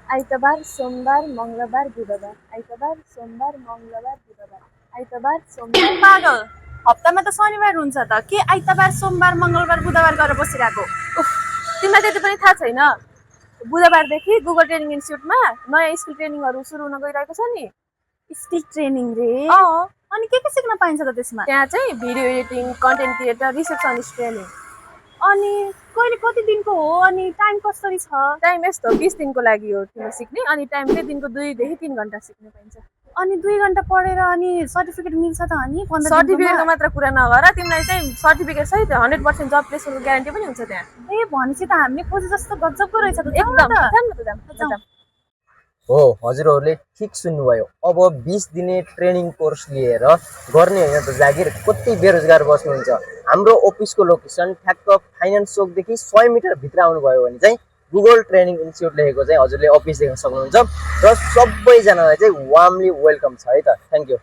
आइतबार सोमबार मंगलबार बुधबार आइतबार सोमबार मंगलबार बुधबार आइतबार सोमबार पागल हप्तामा त शनिबार हुन्छ त के आइतबार सोमबार मंगलबार बुधबार गरेर बसिरहेको तिमीलाई त्यति पनि थाहा छैन बुधबारदेखि गुगल ट्रेनिङ इन्स्टिट्युटमा नयाँ स्किल ट्रेनिङहरू सुरु हुन गइरहेको छ नि स्किल ट्रेनिङ रे अनि के सिक्न पाइन्छ त त्यसमा त्यहाँ चाहिँ video editing content creator receptionist training अनि कहिले कति दिनको हो अनि टाइम कसरी छ टाइम यस्तो 20 दिनको लागि हो तिमीले सिक्ने अनि टाइम चाहिँ दिनको 2 देखि 3 घण्टा सिक्न पाइन्छ अनि 2 घण्टा पढेर अनि सर्टिफिकेट मिल्छ त अनि 15 सर्टिफिकेटको मात्र कुरा नगर तिमीलाई चाहिँ सर्टिफिकेट सहित 100% जब प्लेसमेन्टको ग्यारेन्टी पनि हुन्छ त्यहाँ ए भनेपछि त हामीले खोजे जस्तो गजबको रहेछ त एकदम हो हजुरहरूले ठिक सुन्नुभयो अब 20 दिने ट्रेनिङ कोर्स लिएर गर्ने होइन त जागिर कति बेरोजगार बस्नुहुन्छ हाम्रो अफिसको लोकेसन ठ्याक्क फाइनान्स चोकदेखि 100 मिटर भित्र आउनुभयो भने चाहिँ गुगल ट्रेनिङ इन्स्टिट्युट लेखेको चाहिँ हजुरले अफिस देख्न सक्नुहुन्छ र सबैजनालाई चाहिँ वार्मली वेलकम छ है त थ्याङ्क यू